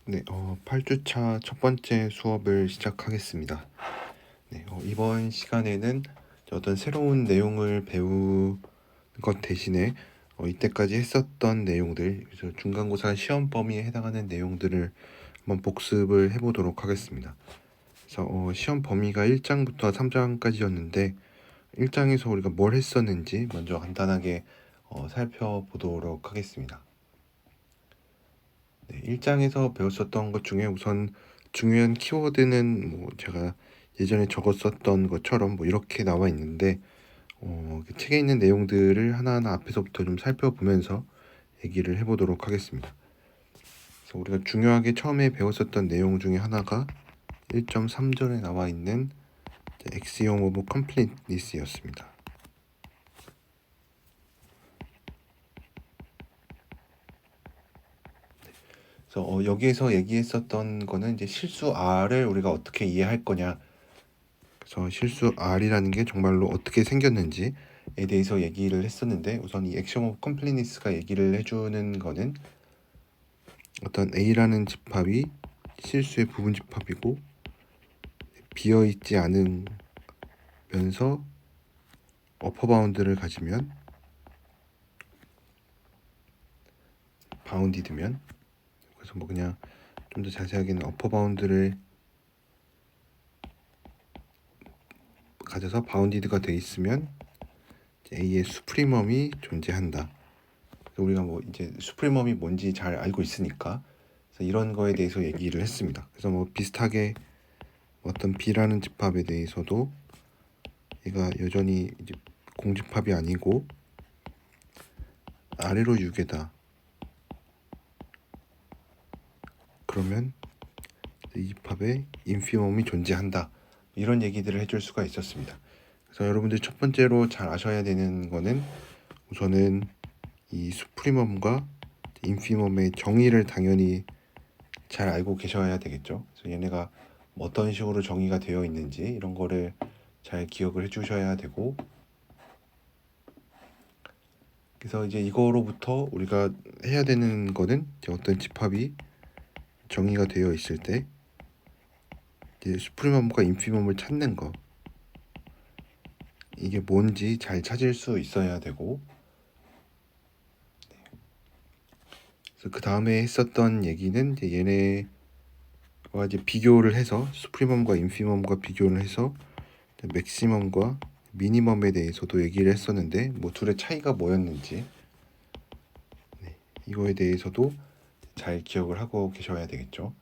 네, 8주차 첫 번째 수업을 시작하겠습니다. 네, 이번 시간에는 어떤 새로운 내용을 배울 것 대신에 이때까지 했었던 내용들, 그래서 중간고사 시험 범위에 해당하는 내용들을 한번 복습을 해보도록 하겠습니다. 그래서 시험 범위가 1장부터 3장까지였는데 1장에서 우리가 뭘 했었는지 먼저 간단하게 살펴보도록 하겠습니다. 네, 1장에서 배웠었던 것 중에 우선 중요한 키워드는 뭐 제가 예전에 적었었던 것처럼 뭐 이렇게 나와 있는데 그 책에 있는 내용들을 하나하나 앞에서부터 좀 살펴보면서 얘기를 해보도록 하겠습니다. 그래서 우리가 중요하게 처음에 배웠었던 내용 중에 하나가 1.3절에 나와 있는 Axiom of Completeness였습니다. 그래서 여기에서 얘기했었던 거는 이제 실수 R을 우리가 어떻게 이해할 거냐. 그래서 실수 R이라는 게 정말로 어떻게 생겼는지에 대해서 얘기를 했었는데, 우선 이 액션 오브 컴플리니스가 얘기를 해주는 거는 어떤 A라는 집합이 실수의 부분 집합이고 비어있지 않으면서 어퍼바운드를 가지면 바운디드면, 그래서 뭐 그냥 좀 더 자세하게는 어퍼바운드를 가져서 바운디드가 돼 있으면 A의 수프리멈이 존재한다. 우리가 뭐 이제 수프리멈이 뭔지 잘 알고 있으니까 그래서 이런 거에 대해서 얘기를 했습니다. 그래서 뭐 비슷하게 어떤 B라는 집합에 대해서도 얘가 여전히 이제 공집합이 아니고 아래로 6에다 그러면 이 집합에 인피멈이 존재한다, 이런 얘기들을 해줄 수가 있었습니다. 그래서 여러분들 첫 번째로 잘 아셔야 되는 거는 우선은 이 수프리멈과 인피멈의 정의를 당연히 잘 알고 계셔야 되겠죠. 그래서 얘네가 어떤 식으로 정의가 되어 있는지 이런 거를 잘 기억을 해주셔야 되고, 그래서 이제 이거로부터 우리가 해야 되는 거는 이제 어떤 집합이 정의가 되어 있을 때 이제 수프리멈과 인피멈을 찾는 거, 이게 뭔지 잘 찾을 수 있어야 되고, 그래서 그 다음에 했었던 얘기는 이제 얘네와 이제 비교를 해서 수프리멈과 인피멈과 비교를 해서 맥시멈과 미니멈에 대해서도 얘기를 했었는데, 뭐 둘의 차이가 뭐였는지 이거에 대해서도 잘 기억을 하고 계셔야 되겠죠.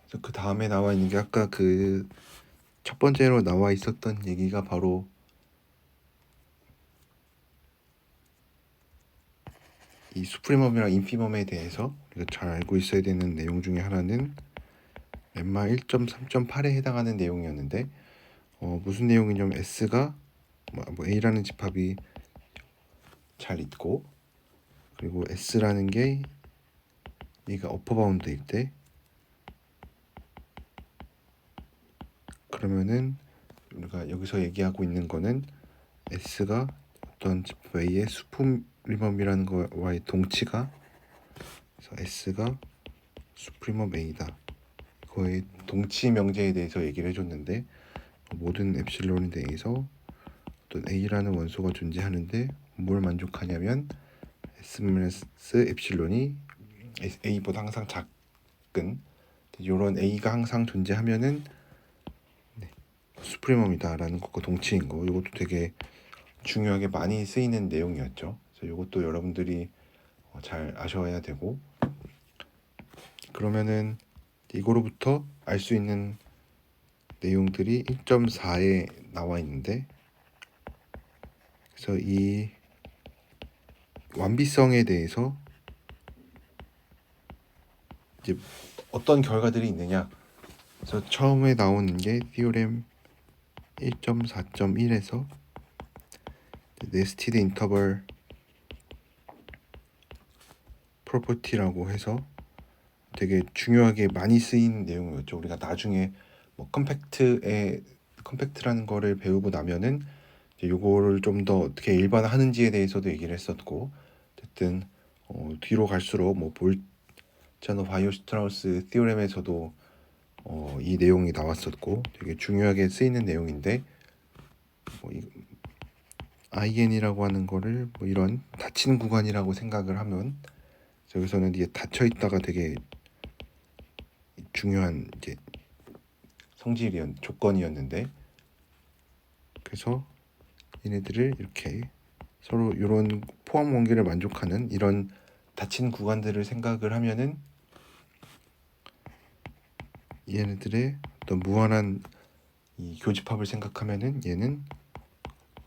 그래서 그 다음에 나와 있는 게 아까 그 첫 번째로 나와 있었던 얘기가 바로 이 수프리멈이랑 인피멈에 대해서 우리가 잘 알고 있어야 되는 내용 중에 하나는 렘마 1.3.8에 해당하는 내용이었는데, 무슨 내용이냐면 S가 뭐 A라는 집합이 잘 있고, 그리고 S라는 게 얘가 어퍼바운드일 때, 그러면은 우리가 여기서 얘기하고 있는 거는 S가 어떤 집합 A의 수프리멈이라는 거와의 동치가, 그래서 S가 수프리멈 A다, 그거의 동치 명제에 대해서 얘기를 해줬는데, 모든 엡실론에 대해서 어떤 A라는 원소가 존재하는데 뭘 만족하냐면 S- 엡실론이 A보다 항상 작은 이런 A가 항상 존재하면은 수프리멈이다라는 것과 동치인 거, 이것도 되게 중요하게 많이 쓰이는 내용이었죠. 그래서 이것도 여러분들이 잘 아셔야 되고, 그러면은 이거로부터 알 수 있는 내용들이 1.4에 나와 있는데, 그래서 이 완비성에 대해서 이제 어떤 결과들이 있느냐. 그래서 처음에 나오는 게 티오렘 1.4.1에서 네스티드 인터벌 프로퍼티라고 해서 되게 중요하게 많이 쓰인 내용이었죠. 우리가 나중에 뭐 컴팩트라는 거를 배우고 나면은 이제 요거를 좀 더 어떻게 일반화하는지에 대해서도 얘기를 했었고, 어쨌든 뒤로 갈수록 뭐 볼차노 바이오 스트라우스 티오렘에서도 이 내용이 나왔었고 되게 중요하게 쓰이는 내용인데 뭐 IN이라고 하는 거를 뭐 이런 닫힌 구간이라고 생각을 하면 여기서는 이게 닫혀 있다가 되게 중요한 이제 조건이었는데 그래서 얘네들을 이렇게 서로 이런 포함 관계를 만족하는 이런 닫힌 구간들을 생각을 하면은 얘네들의 어떤 무한한 이 교집합을 생각하면은 얘는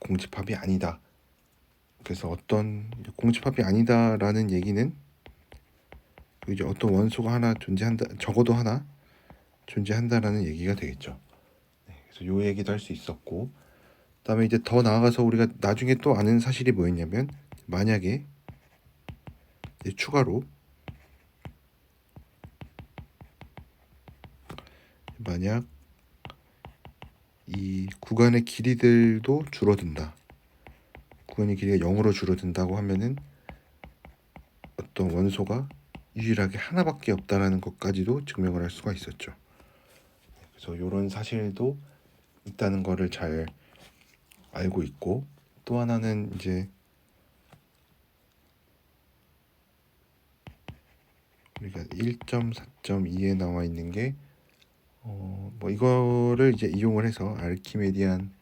공집합이 아니다. 그래서 어떤 공집합이 아니다라는 얘기는 이제 어떤 원소가 하나 존재한다, 적어도 하나 존재한다라는 얘기가 되겠죠. 그래서 요 얘기도 할 수 있었고, 그다음에 이제 더 나아가서 우리가 나중에 또 아는 사실이 뭐였냐면 만약에 이제 추가로 만약 이 구간의 길이들도 줄어든다. 구간의 길이가 0으로 줄어든다고 하면은 어떤 원소가 유일하게 하나밖에 없다라는 것까지도 증명을 할 수가 있었죠. 그래서 이런 사실도 있다는 거를 잘 알고 있고 또 하나는 이제 우리가 1.4.2에 나와 있는 게 뭐 이거를 이제 이용을 해서 알키메디안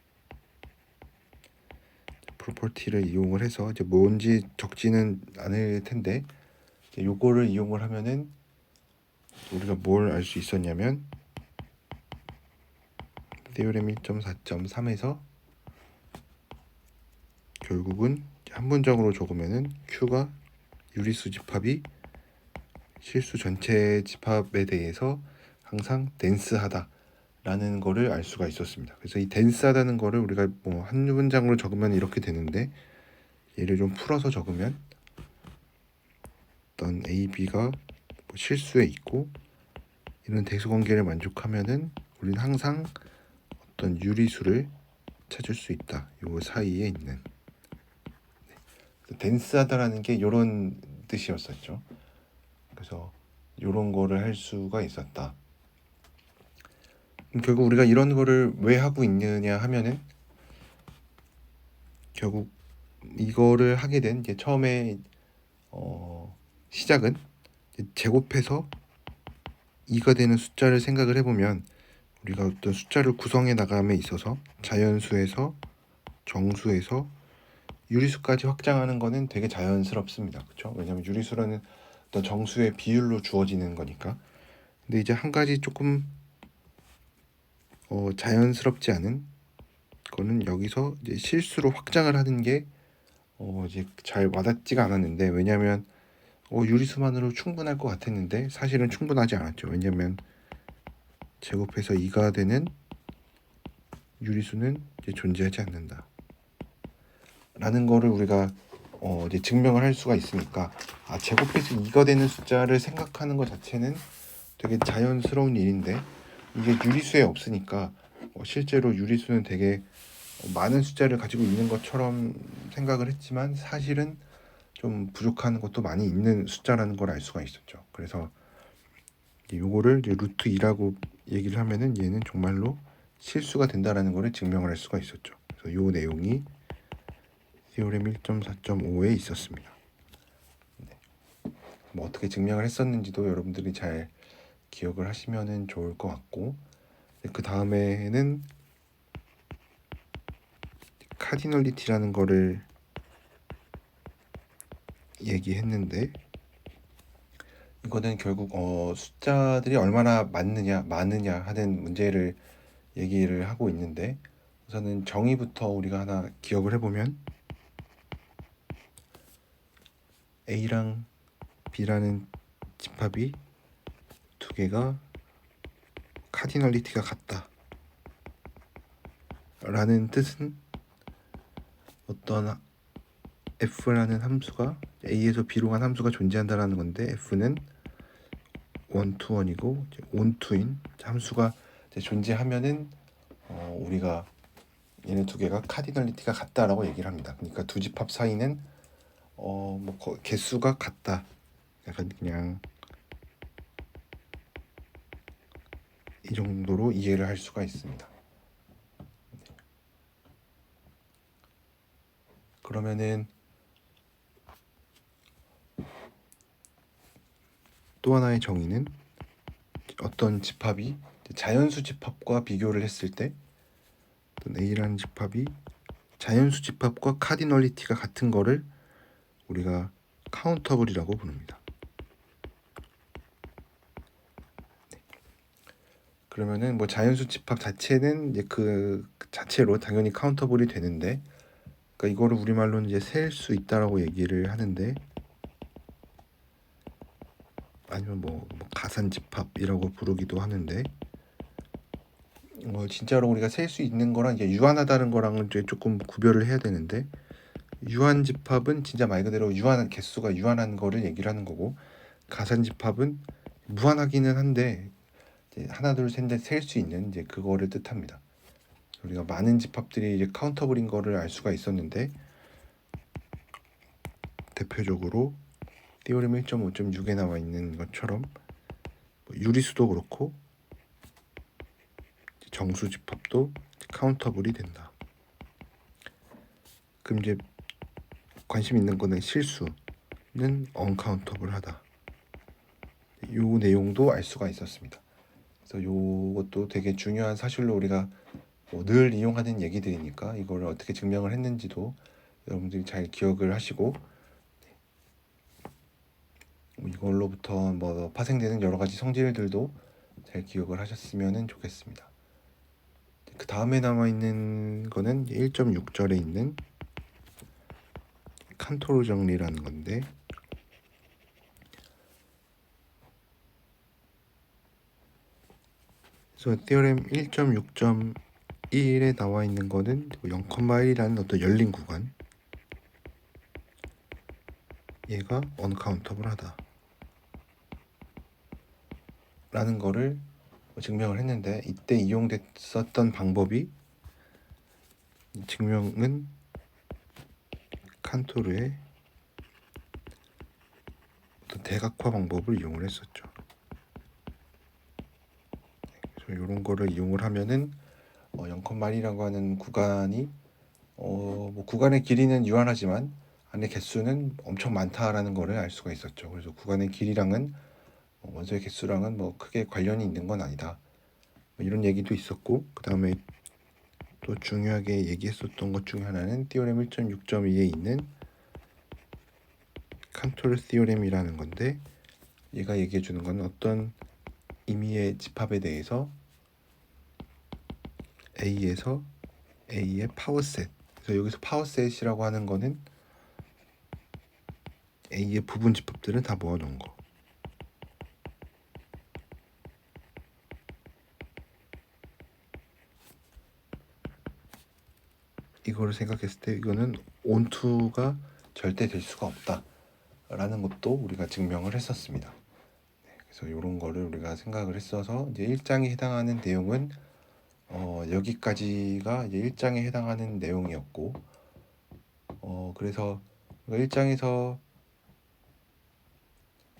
프로퍼티를 이용을 해서 이제 뭔지 적지는 않을 텐데 요거를 이용을 하면은 우리가 뭘 알 수 있었냐면 테오렘 1.4.3에서 결국은 한 문장으로 적으면은 Q가 유리수 집합이 실수 전체 집합에 대해서 항상 덴스하다 라는 거를 알 수가 있었습니다. 그래서 이 덴스하다는 거를 우리가 뭐 한 문장으로 적으면 이렇게 되는데 얘를 좀 풀어서 적으면 어떤 A, B가 뭐 실수에 있고 이런 대수관계를 만족하면은 우리는 항상 어떤 유리수를 찾을 수 있다. 요 사이에 있는 덴스하다라는 게 이런 뜻이었었죠. 그래서 이런 거를 할 수가 있었다. 결국 우리가 이런 거를 왜 하고 있느냐 하면은 결국 이거를 하게 된 이제 처음에 시작은 제곱해서 2가 되는 숫자를 생각을 해보면 우리가 어떤 숫자를 구성해 나감에 있어서 자연수에서 정수에서 유리수까지 확장하는 거는 되게 자연스럽습니다. 그렇죠? 왜냐하면 유리수라는 어떤 정수의 비율로 주어지는 거니까. 근데 이제 한 가지 조금 자연스럽지 않은 거는 여기서 이제 실수로 확장을 하는 게 이제 잘 와닿지가 않았는데 왜냐하면 유리수만으로 충분할 것 같았는데 사실은 충분하지 않았죠. 왜냐하면 제곱해서 2가 되는 유리수는 이제 존재하지 않는다. 라는 거를 우리가 이제 증명을 할 수가 있으니까 제곱해서 2가 되는 숫자를 생각하는 것 자체는 되게 자연스러운 일인데 이게 유리수에 없으니까 실제로 유리수는 되게 많은 숫자를 가지고 있는 것처럼 생각을 했지만 사실은 좀 부족한 것도 많이 있는 숫자라는 걸 알 수가 있었죠. 그래서 요거를 이제 루트 2라고 얘기를 하면은 얘는 정말로 실수가 된다라는 거를 증명을 할 수가 있었죠. 그래서 요 내용이 티오렘 1.4.5에 있었습니다. 뭐 어떻게 증명을 했었는지도 여러분들이 잘 기억을 하시면은 좋을 것 같고 그 다음에는 카디널리티라는 거를 얘기했는데 이거는 결국 숫자들이 얼마나 많느냐 하는 문제를 얘기를 하고 있는데 우선은 정의부터 우리가 하나 기억을 해보면 A랑 B라는 집합이 두 개가 카디널리티가 같다 라는 뜻은 어떤 F라는 함수가 A에서 B로 간 함수가 존재한다라는 건데 F는 원투원이고 온투인 함수가 존재하면은 우리가 얘네 두 개가 카디널리티가 같다라고 얘기를 합니다. 그러니까 두 집합 사이는 개수가 같다. 약간 그냥 이 정도로 이해를 할 수가 있습니다. 그러면은 또 하나의 정의는 어떤 집합이 자연수 집합과 비교를 했을 때 A라는 집합이 자연수 집합과 카디널리티가 같은 거를 우리가 카운터블이라고 부릅니다. 그러면은 뭐 자연수 집합 자체는 이제 그 자체로 당연히 카운터블이 되는데, 그러니까 이거를 우리말로는 이제 셀 수 있다라고 얘기를 하는데, 아니면 뭐 가산 집합이라고 부르기도 하는데, 진짜로 우리가 셀 수 있는 거랑 이제 유한하다는 거랑은 이제 조금 구별을 해야 되는데, 유한 집합은 진짜 말 그대로 유한한 개수가 유한한 거를 얘기를 하는 거고, 가산 집합은 무한하기는 한데 이제 하나 둘 셋 넷 셀 수 있는 이제 그거를 뜻합니다. 우리가 많은 집합들이 이제 카운터블인 거를 알 수가 있었는데, 대표적으로 띠오렘 1.5.6에 나와 있는 것처럼 유리수도 그렇고 정수 집합도 카운터블이 된다. 그럼 이제 관심 있는 거는 실수는 언카운터블하다. 요 내용도 알 수가 있었습니다. 그래서 요것도 되게 중요한 사실로 우리가 늘 이용하는 얘기들이니까 이걸 어떻게 증명을 했는지도 여러분들이 잘 기억을 하시고, 이걸로부터 파생되는 여러 가지 성질들도 잘 기억을 하셨으면 좋겠습니다. 그 다음에 남아 있는 거는 1.6절에 있는 칸토르 정리라는 건데, 그래서 티어렘 1.6.1에 나와 있는 거는 0,1이라는 어떤 열린 구간, 얘가 언카운터블하다 라는 거를 증명을 했는데, 이때 이용됐었던 방법이 증명은 칸토르의 어떤 대각화 방법을 이용을 했었죠. 그래서 이런 거를 이용을 하면은 0,1이라고 하는 구간이 구간의 길이는 유한하지만 안에 개수는 엄청 많다라는 거를 알 수가 있었죠. 그래서 구간의 길이랑은 원소의 개수랑은 크게 관련이 있는 건 아니다. 이런 얘기도 있었고, 그 다음에 또 중요하게 얘기했었던 것 중에 하나는 띠오렘 1.6.2에 있는 칸토르 티오렘이라는 건데, 얘가 얘기해 주는 건 어떤 임의의 집합에 대해서 A에서 A의 파워셋, 그래서 여기서 파워셋이라고 하는 거는 A의 부분 집합들은 다 모아놓은 거. 이거를 생각했을 때 이거는 온투가 절대 될 수가 없다라는 것도 우리가 증명을 했었습니다. 그래서 이런 거를 우리가 생각을 했어서 이제 1장에 해당하는 내용은 여기까지가 이제 1장에 해당하는 내용이었고, 그래서 1장에서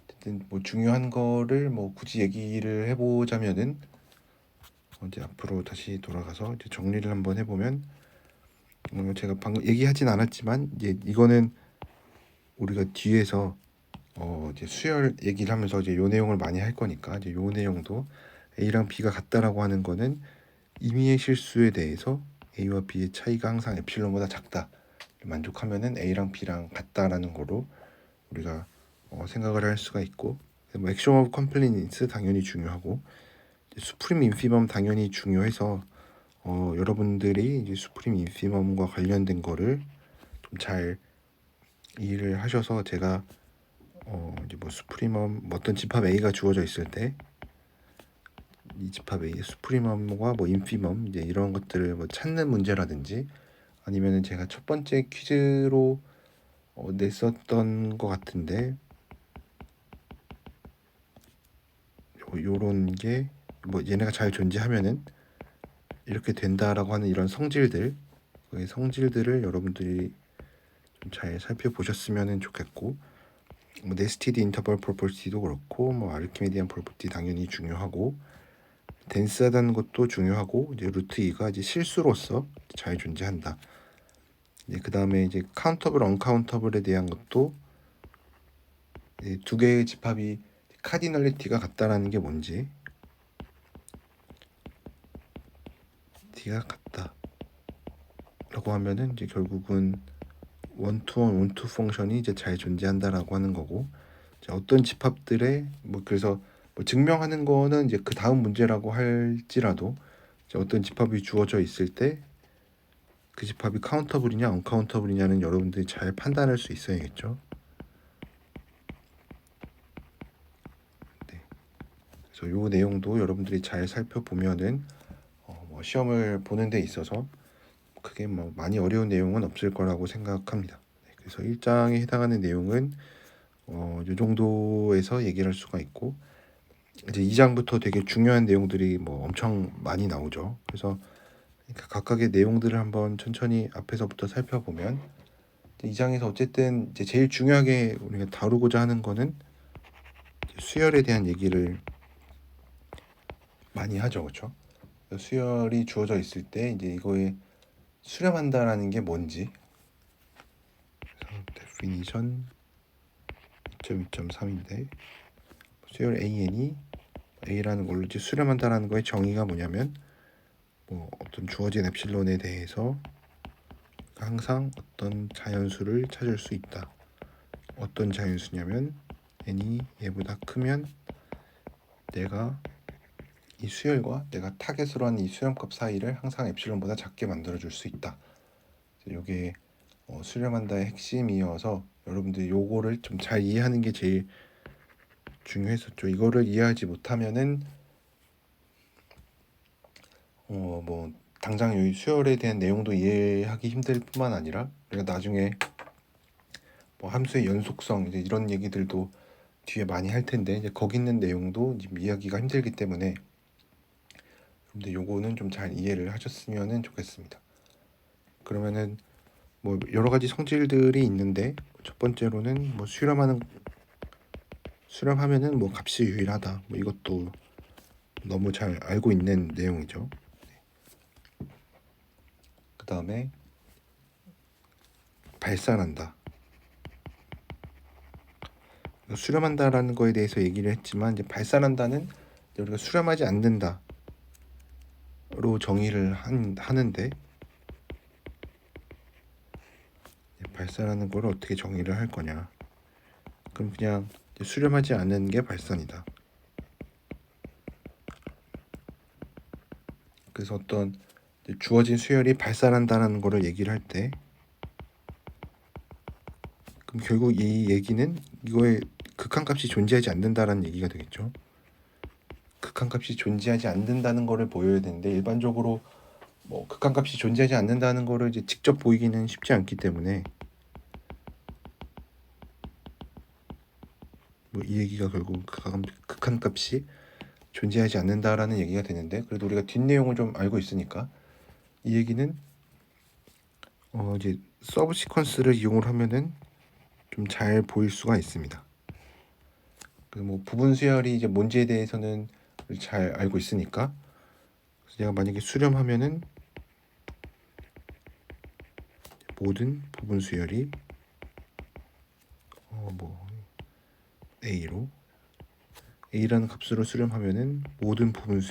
어쨌든 중요한 거를 굳이 얘기를 해보자면은 이제 앞으로 다시 돌아가서 이제 정리를 한번 해보면, 제가 방금 얘기하진 않았지만 이제 이거는 우리가 뒤에서 이제 수열 얘기를 하면서 이제 요 내용을 많이 할 거니까, 이제 요 내용도 A랑 B가 같다라고 하는 거는 임의의 실수에 대해서 A와 B의 차이가 항상 에필론보다 작다, 만족하면은 A랑 B랑 같다라는 거로 우리가 생각을 할 수가 있고, 액션 오브 컴플리니스 당연히 중요하고, 수프림 인피멈 당연히 중요해서 여러분들이 이제 수프림 인피멈과 관련된 거를 좀 잘 이해를 하셔서, 제가 이제 수프리멈 어떤 집합 A가 주어져 있을 때 이 집합 A의 수프리멈과 인피멈 이제 이런 것들을 찾는 문제라든지, 아니면은 제가 첫 번째 퀴즈로 냈었던 것 같은데, 요런 게 얘네가 잘 존재하면은 이렇게 된다라고 하는 이런 성질들, 그 성질들을 여러분들이 좀 잘 살펴보셨으면 좋겠고, 뭐 네스티드 인터벌 프로퍼티도 그렇고, 뭐 아르키메디안 프로퍼티 당연히 중요하고, 덴스하다는 것도 중요하고, 이제 루트 2가 이제 실수로서 잘 존재한다. 이제 그 다음에 이제 카운터블, 언카운터블에 대한 것도 두 개의 집합이 카디널리티가 같다라는 게 뭔지, D가 같다 라고 하면은 이제 결국은 원투원 원투 펑션이 이제 잘 존재한다라고 하는 거고, 어떤 집합들의 뭐 그래서 뭐 증명하는 거는 이제 그 다음 문제라고 할지라도 어떤 집합이 주어져 있을 때 그 집합이 카운터블이냐 언카운터블이냐는 여러분들이 잘 판단할 수 있어야겠죠. 네. 그래서 요 내용도 여러분들이 잘 살펴보면은 뭐 시험을 보는 데 있어서 크게 뭐 많이 어려운 내용은 없을 거라고 생각합니다. 네. 그래서 1장에 해당하는 내용은 이 정도에서 얘기를 할 수가 있고, 이제 2장부터 되게 중요한 내용들이 뭐 엄청 많이 나오죠. 그래서 각각의 내용들을 한번 천천히 앞에서부터 살펴보면, 2장에서 어쨌든 이제 제일 중요하게 우리가 다루고자 하는 거는 수열에 대한 얘기를 많이 하죠, 그렇죠? 수열이 주어져 있을 때 이제 이거에 수렴한다라는 게 뭔지, 그래서 definition 2.2.3인데 수열 AN이 A라는 걸로 이제 수렴한다라는 거의 정의가 뭐냐면, 뭐 어떤 주어진 엡실론에 대해서 항상 어떤 자연수를 찾을 수 있다. 어떤 자연수냐면 n이 얘보다 크면 내가 이 수열과 내가 타겟으로 한 이 수렴값 사이를 항상 엡실론보다 작게 만들어줄 수 있다. 이게 수렴한다의 핵심이어서 여러분들이 요거를 좀 잘 이해하는 게 제일 중요했었죠. 이거를 이해하지 못하면은 뭐 당장 이 수열에 대한 내용도 이해하기 힘들 뿐만 아니라 우리가 나중에 뭐 함수의 연속성 이제 이런 얘기들도 뒤에 많이 할 텐데 이제 거기 있는 내용도 이해하기가 힘들기 때문에 근데 요거는 좀 잘 이해를 하셨으면 좋겠습니다. 그러면은 뭐 여러 가지 성질들이 있는데 첫 번째로는 뭐 수렴하면은 뭐 값이 유일하다. 뭐 이것도 너무 잘 알고 있는 내용이죠. 그 다음에 발산한다. 수렴한다라는 거에 대해서 얘기를 했지만 이제 발산한다는 우리가 수렴하지 않는다로 정의를 하는데, 발산하는 걸 어떻게 정의를 할 거냐? 그럼 그냥 수렴하지 않는 게 발산이다. 그래서 어떤 주어진 수열이 발산한다는 거를 얘기를 할 때, 그럼 결국 이 얘기는 이거에 극한값이 존재하지 않는다라는 얘기가 되겠죠. 극한값이 존재하지 않는다는 거를 보여야 되는데 일반적으로 뭐 극한값이 존재하지 않는다는 거를 이제 직접 보이기는 쉽지 않기 때문에 뭐 이 얘기가 결국 극한값이 존재하지 않는다라는 얘기가 되는데, 그래도 우리가 뒷내용을 좀 알고 있으니까 이 얘기는 이제 서브 시퀀스를 이용을 하면은 좀 잘 보일 수가 있습니다. 뭐 부분 수열이 이제 뭔지에 대해서는 잘 알고 있으니까, 그래서 내가 만약에 수렴하면은 모든 부분 수열이 뭐 A라는 값으로 수렴하면은 모든 부분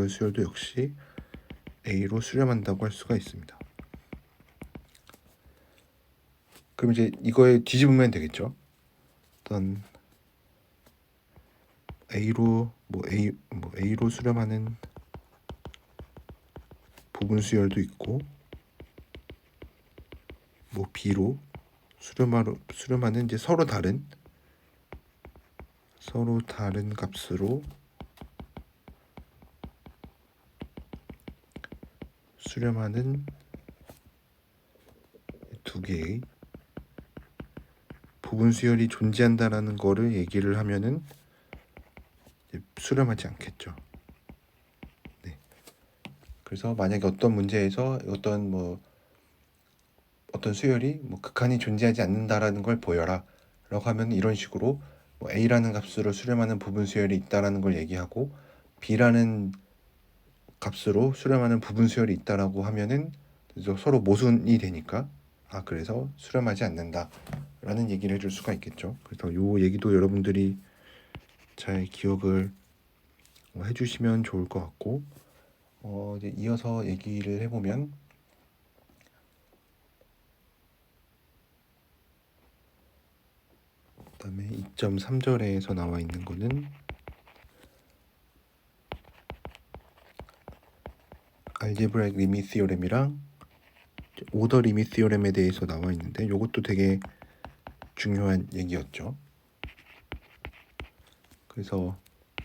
수열도 역시 A로 수렴한다고 할 수가 있습니다. 그럼 이제 이거에 뒤집으면 되겠죠. 어떤 A로 수렴하는 부분 수열도 있고, 뭐 B로 수렴하는 이제 서로 다른 값으로 수렴하는 두 개의 부분 수열이 존재한다라는 거를 얘기를 하면은 수렴하지 않겠죠. 네. 그래서 만약에 어떤 문제에서 어떤 뭐 어떤 수열이 뭐 극한이 존재하지 않는다라는 걸 보여라 라고 하면 이런 식으로 뭐 A라는 값으로 수렴하는 부분 수열이 있다라는 걸 얘기하고 B라는 값으로 수렴하는 부분 수열이 있다라고 하면은 서로 모순이 되니까 그래서 수렴하지 않는다 라는 얘기를 해줄 수가 있겠죠. 그래서 요 얘기도 여러분들이 잘 기억을 해주시면 좋을 것 같고 이제 이어서 얘기를 해보면 그다음에 2.3절에서 나와 있는 거는 알제브라익 리밋 시오렘이랑 오더 리밋 시오렘에 대해서 나와 있는데 이것도 되게 중요한 얘기였죠. 그래서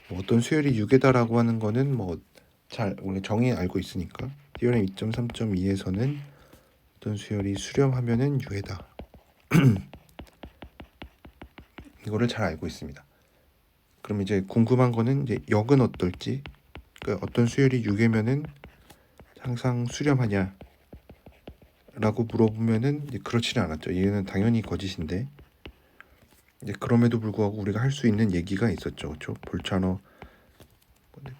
뭐 어떤 수열이 6이다라고 하는 거는 뭐 잘 우리 정의 알고 있으니까 디어렘 2.3.2에서는 어떤 수열이 수렴하면은 유해다. 이거를 잘 알고 있습니다. 그럼 이제 궁금한 거는 이제 역은 어떨지, 그러니까 어떤 수열이 6이면은 항상 수렴하냐? 라고 물어보면은 이제 그렇지는 않았죠. 얘는 당연히 거짓인데 이제 그럼에도 불구하고 우리가 할 수 있는 얘기가 있었죠. 그렇죠? 볼차너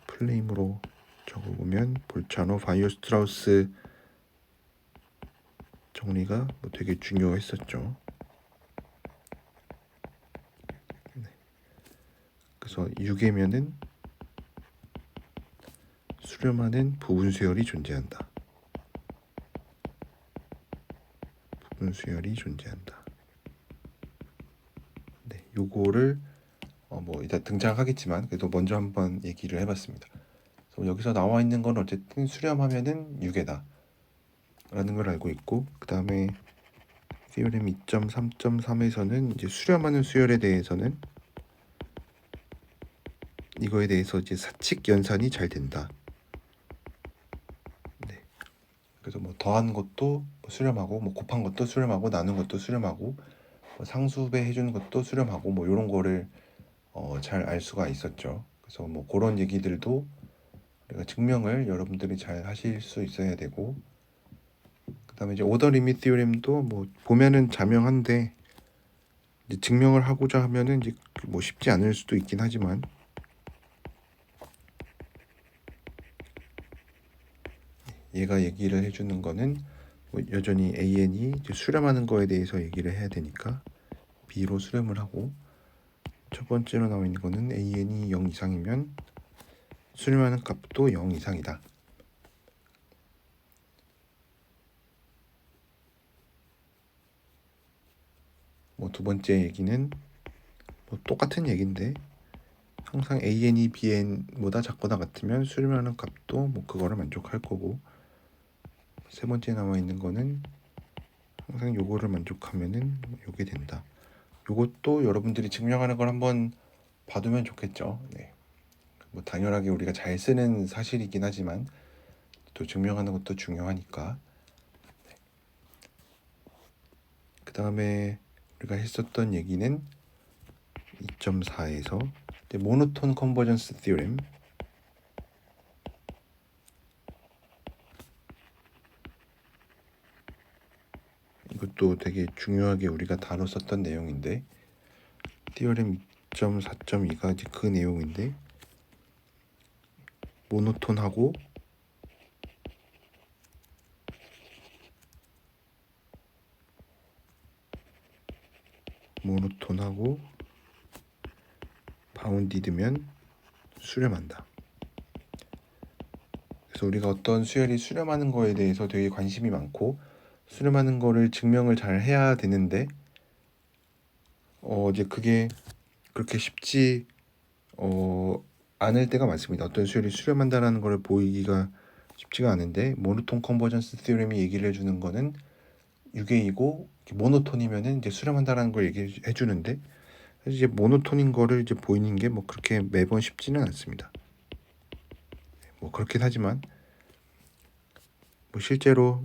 플레임으로 적어보면 볼차너 바이오스트라우스 정리가 뭐 되게 중요했었죠. 그래서 6이면은 수렴하는 부분 수열이 존재한다. 부분 수열이 존재한다. 네, 요거를 뭐 이따 등장하겠지만 그래도 먼저 한번 얘기를 해봤습니다. 그래서 여기서 나와 있는 건 어쨌든 수렴하면은 6이다 라는 걸 알고 있고, 그 다음에 디어렘 2.3.3에서는 이제 수렴하는 수열에 대해서는 이거에 대해서 이제 사칙 연산이 잘 된다. 네. 그래서 뭐 더한 것도 수렴하고, 뭐 곱한 것도 수렴하고, 나눈 것도 수렴하고, 뭐 상수배 해주는 것도 수렴하고, 뭐 이런 거를 잘 알 수가 있었죠. 그래서 뭐 그런 얘기들도 우리가 증명을 여러분들이 잘 하실 수 있어야 되고, 그다음에 이제 오더 리밋 티오렘도 뭐 보면은 자명한데 이제 증명을 하고자 하면은 이제 뭐 쉽지 않을 수도 있긴 하지만 얘가 얘기를 해주는 거는 뭐 여전히 AN이 이제 수렴하는 거에 대해서 얘기를 해야 되니까 B로 수렴을 하고, 첫 번째로 나와 있는 거는 AN이 0 이상이면 수렴하는 값도 0 이상이다. 뭐 두 번째 얘기는 뭐 똑같은 얘기인데 항상 AN이 BN보다 작거나 같으면 수렴하는 값도 뭐 그거를 만족할 거고, 세 번째 나와 있는 거는 항상 요거를 만족하면은 요게 된다. 요것도 여러분들이 증명하는 걸 한번 봐두면 좋겠죠. 네. 뭐 당연하게 우리가 잘 쓰는 사실이긴 하지만 또 증명하는 것도 중요하니까. 그 다음에 우리가 했었던 얘기는 2.4에서 모노톤 컨버전스 티오렘, 이것도 되게 중요하게 우리가 다뤘었던 내용인데 티오렘 2.4.2가 이제 그 내용인데 모노톤하고 바운디드면 수렴한다. 그래서 우리가 어떤 수열이 수렴하는 거에 대해서 되게 관심이 많고 수렴하는 거를 증명을 잘 해야 되는데 이제 그게 그렇게 쉽지 않을 때가 많습니다. 어떤 수열이 수렴한다라는 걸 보이기가 쉽지가 않은데 모노톤 컨버전스 티오렘이 얘기를 해주는 거는 6A이고 모노톤이면은 이제 수렴한다라는 걸 얘기해 주는데 사실 이제 모노톤인 거를 이제 보이는 게 뭐 그렇게 매번 쉽지는 않습니다. 뭐 그렇긴 하지만 뭐 실제로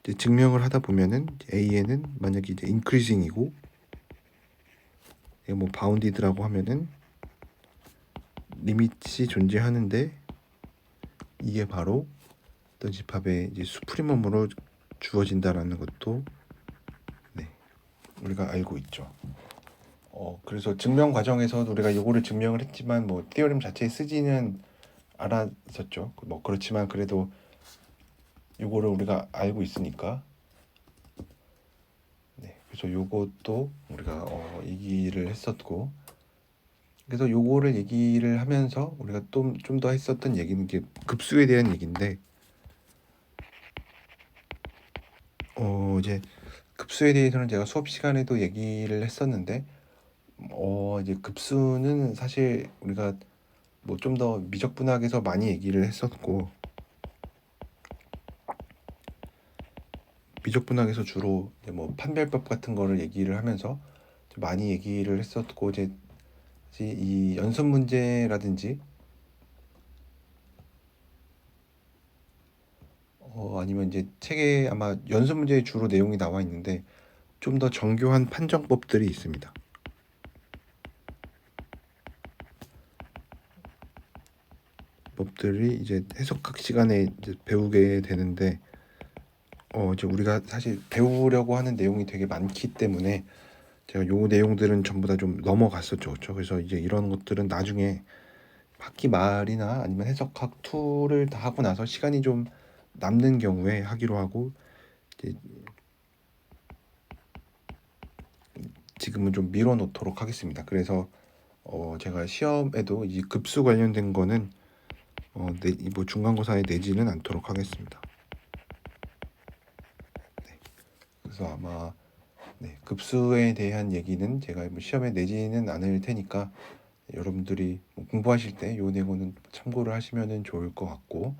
이제 증명을 하다 보면은 AN은 만약에 이제 인크리징이고 뭐 바운디드라고 하면은 리밋이 존재하는데 이게 바로 어떤 집합의 이제 수프리멈으로 주어진다라는 것도 우리가 알고 있죠. 그래서 증명 과정에서 우리가 이거를 증명을 했지만 뭐 티어렘 자체에 쓰지는 않았었죠. 뭐 그렇지만 그래도 이거를 우리가 알고 있으니까. 네, 그래서 요것도 우리가 얘기를 했었고, 그래서 요거를 얘기를 하면서 우리가 좀 더 했었던 얘기는 이게 급수에 대한 얘기인데, 이제 급수에 대해서는 제가 수업 시간에도 얘기를 했었는데, 이제 급수는 사실 우리가 뭐 좀 더 미적분학에서 많이 얘기를 했었고, 미적분학에서 주로 이제 뭐 판별법 같은 거를 얘기를 하면서 좀 많이 얘기를 했었고, 이제 이 연습 문제라든지 아니면 이제 책에 아마 연습 문제에 주로 내용이 나와 있는데 좀 더 정교한 판정법들이 있습니다. 법들이 이제 해석학 시간에 이제 배우게 되는데 이제 우리가 사실 배우려고 하는 내용이 되게 많기 때문에 제가 요 내용들은 전부 다 좀 넘어갔었죠. 그렇죠? 그래서 이제 이런 것들은 나중에 학기 말이나 아니면 해석학 2를 다 하고 나서 시간이 좀 남는 경우에 하기로 하고, 이제 지금은 좀 미뤄 놓도록 하겠습니다. 그래서 제가 시험에도 이 급수 관련된 거는 뭐 중간고사에 내지는 않도록 하겠습니다. 네. 그래서 아마 급수에 대한 얘기는 제가 뭐 시험에 내지는 않을 테니까 여러분들이 뭐 공부하실 때 요 내용은 참고를 하시면 좋을 것 같고,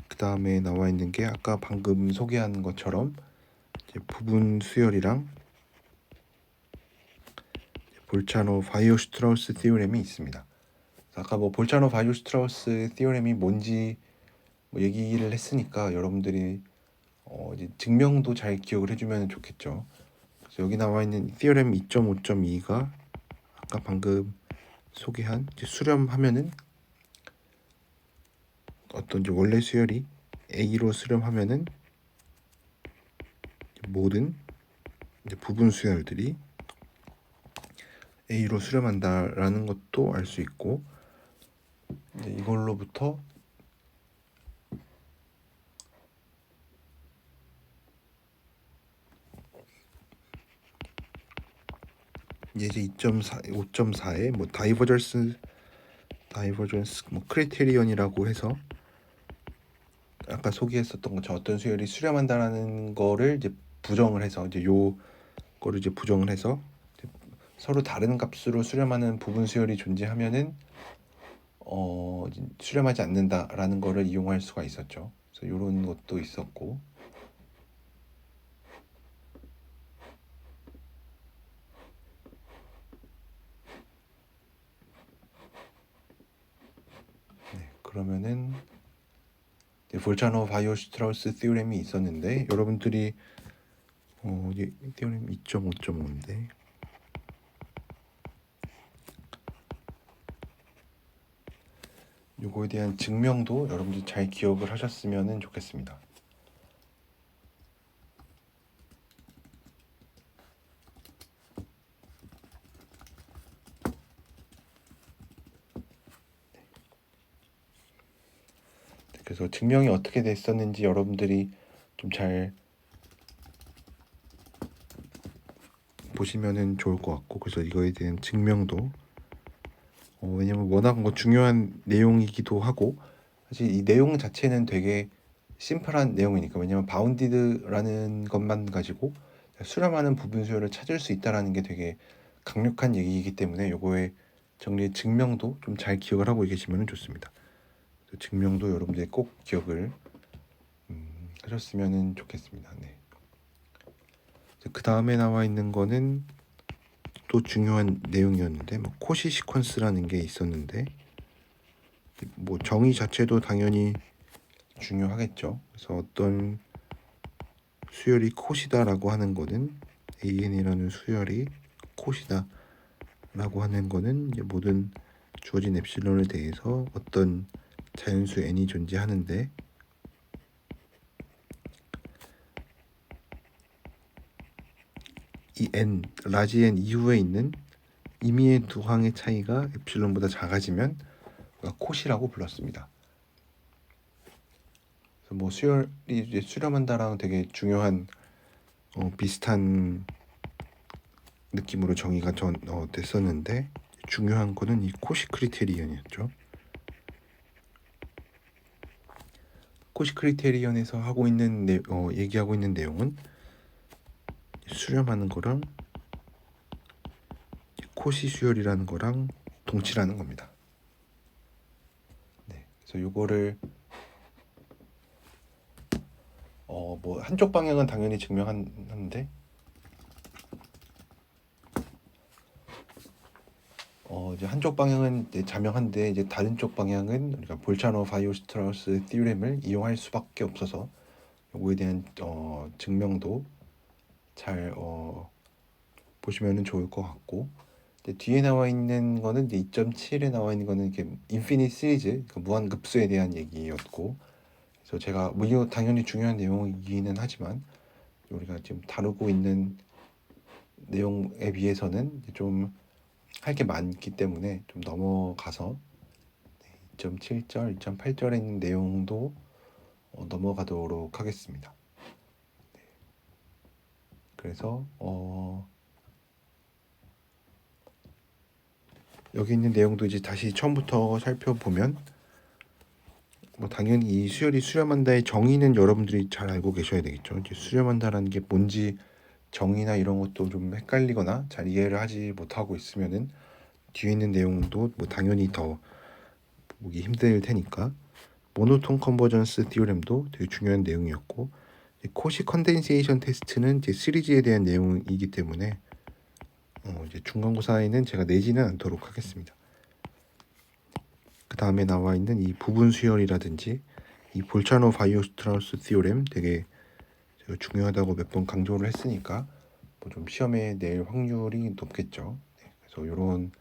그 다음에 나와 있는 게 아까 방금 소개한 것처럼 이제 부분 수열이랑 볼차노 바이오슈트라우스 티오렘이 있습니다. 아까 뭐 볼차노 바이오슈트라우스 티오렘이 뭔지 뭐 얘기를 했으니까 여러분들이 이제 증명도 잘 기억을 해주면 좋겠죠. 그래서 여기 나와 있는 티오렘 2.5.2가 아까 방금 소개한 이제 수렴하면은 어떤 이제 원래 수열이 A로 수렴하면은 모든 이제 부분 수열들이 A로 수렴한다라는 것도 알 수 있고, 이제 이걸로부터 이제 2.4, 5.4에 뭐 다이버전스 뭐 크리테리언이라고 해서 아까 소개했었던 것처럼 어떤 수열이 수렴한다라는 거를 이제 부정을 해서 이제 요 거를 이제 부정을 해서 이제 서로 다른 값으로 수렴하는 부분 수열이 존재하면은 수렴하지 않는다라는 거를 이용할 수가 있었죠. 그래서 이런 것도 있었고, 그러면은 볼차노 바이오슈트라우스 티오렘이 있었는데 여러분들이 이게 티오렘 2.5.5인데 요거에 대한 증명도 여러분들 잘 기억을 하셨으면 좋겠습니다. 그래서 증명이 어떻게 됐었는지 여러분들이 좀 잘 보시면은 좋을 것 같고, 그래서 이거에 대한 증명도 왜냐면 워낙 뭐 중요한 내용이기도 하고, 사실 이 내용 자체는 되게 심플한 내용이니까, 왜냐면 바운디드라는 것만 가지고 수렴하는 부분 수열을 찾을 수 있다라는 게 되게 강력한 얘기이기 때문에 요거의 정리의 증명도 좀 잘 기억을 하고 계시면 좋습니다. 증명도 여러분들이 꼭 기억을 하셨으면 좋겠습니다. 네. 그 다음에 나와 있는 거는 또 중요한 내용이었는데 뭐 코시 시퀀스라는 게 있었는데, 뭐 정의 자체도 당연히 중요하겠죠. 그래서 어떤 수열이 코시다라고 하는 거는 AN이라는 수열이 코시다라고 하는 거는 이제 모든 주어진 엡실론에 대해서 어떤 자연수 n이 존재하는데 이 n 라지 n 이후에 있는 임의의 두 항의 차이가 엡실론보다 작아지면 콧이라고 불렀습니다. 그래서 뭐 수열이 이제 수렴한다랑 되게 중요한 비슷한 느낌으로 정의가 됐었는데 중요한 거는 이 코시 크리테리언이었죠. 코시 크리테리언에서 하고 있는 얘기하고 있는 내용은 수렴하는 거랑 코시 수열이라는 거랑 동치라는 겁니다. 네, 그래서 요거를 뭐 한쪽 방향은 당연히 증명하는데 이제 한쪽 방향은 이제 자명한데 이제 다른 쪽 방향은 우리가 볼차노-바이오-스트라우스 티오렘을 이용할 수밖에 없어서 요거에 대한 증명도 잘 보시면은 좋을 것 같고, 뒤에 나와 있는 거는 이제 2.7에 나와 있는 거는 이렇게 인피니트 시리즈, 그러니까 무한급수에 대한 얘기였고, 그래서 제가 뭐 이거 당연히 중요한 내용이기는 하지만 우리가 지금 다루고 있는 내용에 비해서는 좀 할 게 많기 때문에 좀 넘어가서 2.7절, 2.8절에 있는 내용도 넘어가도록 하겠습니다. 그래서 여기 있는 내용도 이제 다시 처음부터 살펴보면 뭐 당연히 이 수열이 수렴한다의 정의는 여러분들이 잘 알고 계셔야 되겠죠. 이제 수렴한다라는 게 뭔지 정의나 이런 것도 좀 헷갈리거나 잘 이해를 하지 못하고 있으면은 뒤에 있는 내용도 뭐 당연히 더 보기 힘들 테니까. 모노톤 컨버전스 티오렘도 되게 중요한 내용이었고, 코시 컨덴세이션 테스트는 이제 시리즈에 대한 내용이기 때문에 이제 중간고사에는 제가 내지는 않도록 하겠습니다. 그 다음에 나와 있는 이 부분 수열이라든지 이 볼차노 바이오스트라우스 티오렘 되게 제가 중요하다고 몇 번 강조를 했으니까 뭐 좀 시험에 낼 확률이 높겠죠. 네, 그래서 이런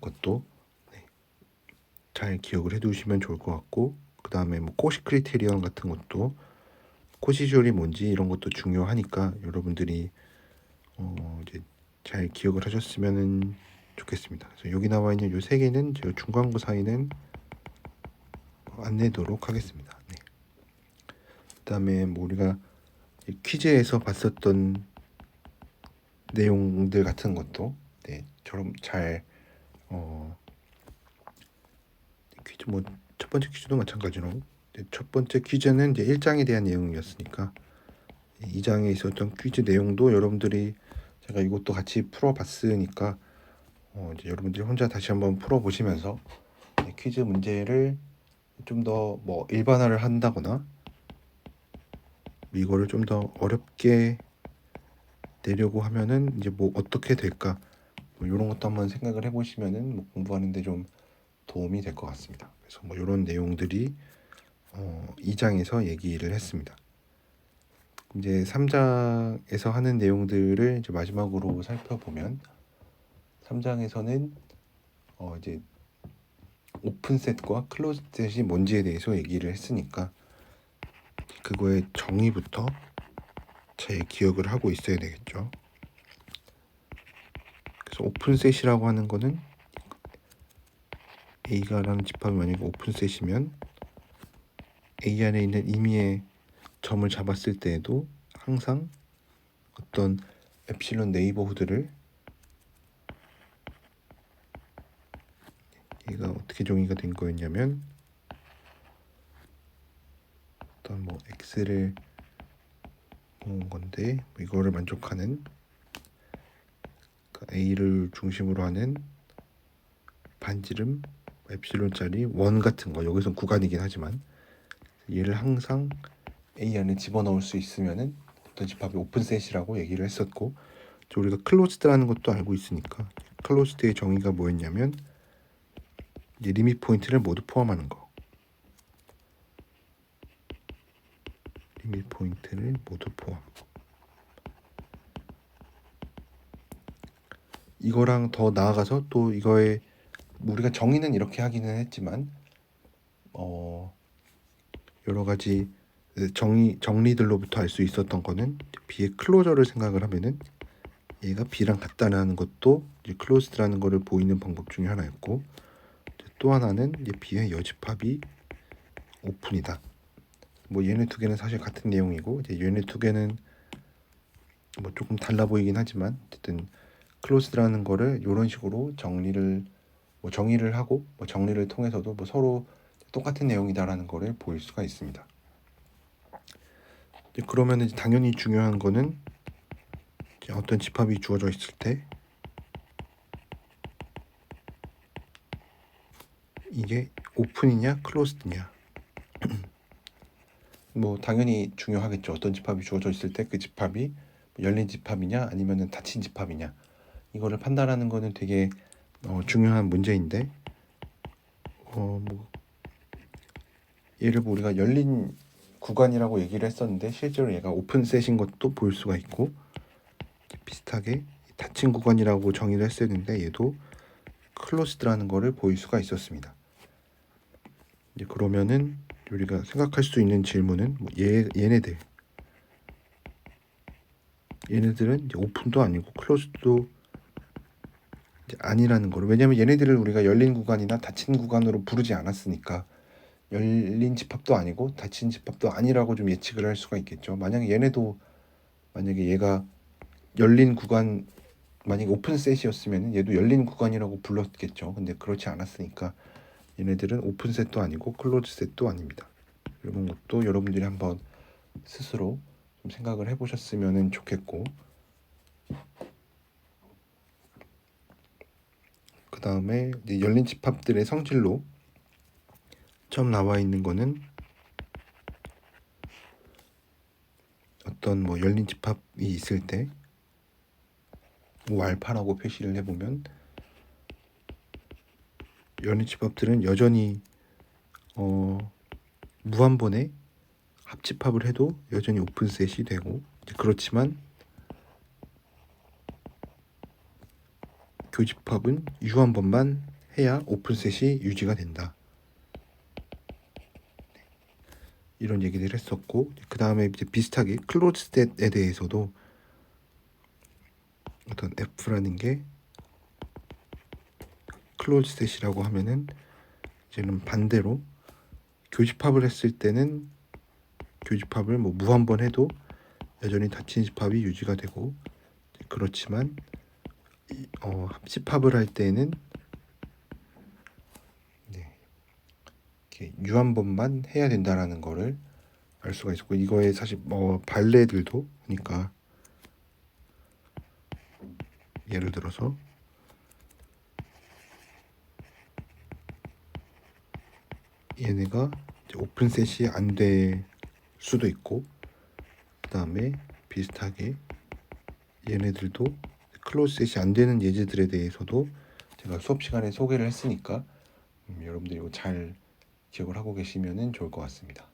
것도 잘 기억을 해두시면 좋을 것 같고, 그 다음에 뭐 코시 크리테리언 같은 것도 코시쇼리 뭔지 이런 것도 중요하니까 여러분들이 이제 잘 기억을 하셨으면 좋겠습니다. 그래서 여기 나와 있는 요 세 개는 제가 중간고사에는 안 내도록 하겠습니다. 네. 그다음에 뭐 우리가 퀴즈에서 봤었던 내용들 같은 것도 저럼 잘 퀴즈 뭐 첫 번째 퀴즈도 마찬가지로 첫 번째 퀴즈는 이제 1장에 대한 내용이었으니까 2장에 있었던 퀴즈 내용도 여러분들이 제가 이것도 같이 풀어봤으니까 이제 여러분들이 혼자 다시 한번 풀어보시면서 퀴즈 문제를 좀 더 뭐 일반화를 한다거나 이거를 좀 더 어렵게 내려고 하면은 이제 뭐 어떻게 될까 뭐 이런 것도 한번 생각을 해보시면은 뭐 공부하는데 좀 도움이 될 것 같습니다. 그래서 뭐 이런 내용들이 2장에서 얘기를 했습니다. 이제 3장에서 하는 내용들을 이제 마지막으로 살펴보면 3장에서는 이제 오픈셋과 클로즈셋이 뭔지에 대해서 얘기를 했으니까 그거의 정의부터 잘 기억을 하고 있어야 되겠죠. 그래서 오픈셋이라고 하는 거는 A가라는 집합이 만약에 오픈셋이면 A 안에 있는 임의의 점을 잡았을 때에도 항상 어떤 엡실론 네이버후드를 얘가 어떻게 정의가 된 거였냐면 어떤 뭐 x를 모은 건데 뭐 이거를 만족하는 그러니까 A를 중심으로 하는 반지름 엡실론짜리 원 같은 거, 여기선 구간이긴 하지만 얘를 항상 A 안에 집어넣을 수 있으면은 어떤 집합이 오픈셋이라고 얘기를 했었고, 우리가 클로즈드라는 것도 알고 있으니까 클로즈드의 정의가 뭐였냐면 이제 리밋 포인트를 모두 포함하는 거. 리밋 포인트를 모두 포함. 이거랑 더 나아가서 또 이거의 우리가 정의는 이렇게 하기는 했지만 여러 가지 정리들로부터 알 수 있었던 거는 B의 클로저를 생각을 하면은 얘가 B랑 같다라는 것도 이제 closed라는 거를 보이는 방법 중에 하나였고, 또 하나는 이제 B의 여집합이 오픈이다. 뭐 얘네 두 개는 사실 같은 내용이고, 이제 얘네 두 개는 뭐 조금 달라 보이긴 하지만 어쨌든 closed라는 거를 이런 식으로 정의를 하고, 뭐 정리를 통해서도 뭐 서로 똑같은 내용이다라는 거를 보일 수가 있습니다. 그러면 당연히 중요한 거는 어떤 집합이 주어져 있을 때 이게 오픈이냐 클로즈드냐, 뭐 당연히 중요하겠죠. 어떤 집합이 주어져 있을 때 그 집합이 열린 집합이냐 아니면 닫힌 집합이냐, 이거를 판단하는 거는 되게 중요한 문제인데, 뭐 얘를 우리가 열린 구간이라고 얘기를 했었는데 실제로 얘가 오픈셋인 것도 볼 수가 있고, 비슷하게 닫힌 구간이라고 정의를 했었는데 얘도 클로스드라는 거를 보일 수가 있었습니다. 이제 그러면은 우리가 생각할 수 있는 질문은 뭐 얘네들은 이제 오픈도 아니고 클로스도 이제 아니라는 거를, 왜냐면 얘네들을 우리가 열린 구간이나 닫힌 구간으로 부르지 않았으니까 열린 집합도 아니고 닫힌 집합도 아니라고 좀 예측을 할 수가 있겠죠. 만약에 얘가 열린 구간, 만약에 오픈셋이었으면 얘도 열린 구간이라고 불렀겠죠. 근데 그렇지 않았으니까 얘네들은 오픈셋도 아니고 클로즈셋도 아닙니다. 이런 것도 여러분들이 한번 스스로 좀 생각을 해보셨으면 좋겠고, 그 다음에 열린 집합들의 성질로 처음 나와 있는 거는 어떤 뭐 열린 집합이 있을 때 알파라고 표시를 해보면, 열린 집합들은 여전히 무한번에 합집합을 해도 여전히 오픈셋이 되고, 그렇지만 교집합은 유한번만 해야 오픈셋이 유지가 된다. 이런 얘기를 했었고, 그 다음에 이제 비슷하게 클로즈셋에 대해서도 어떤 F라는 게 클로즈셋이라고 하면은 이제는 반대로 교집합을 했을 때는 교집합을 뭐 무한번 해도 여전히 닫힌 집합이 유지가 되고, 그렇지만 합집합을 할 때는 이렇게 유한번만 해야 된다라는 거를 알 수가 있었고, 이거에 사실 뭐 발레들도 그러니까 예를 들어서 얘네가 오픈셋이 안 될 수도 있고, 그 다음에 비슷하게 얘네들도 클로즈셋이 안 되는 예제들에 대해서도 제가 수업 시간에 소개를 했으니까 여러분들이 이거 잘 기억을 하고 계시면 좋을 것 같습니다.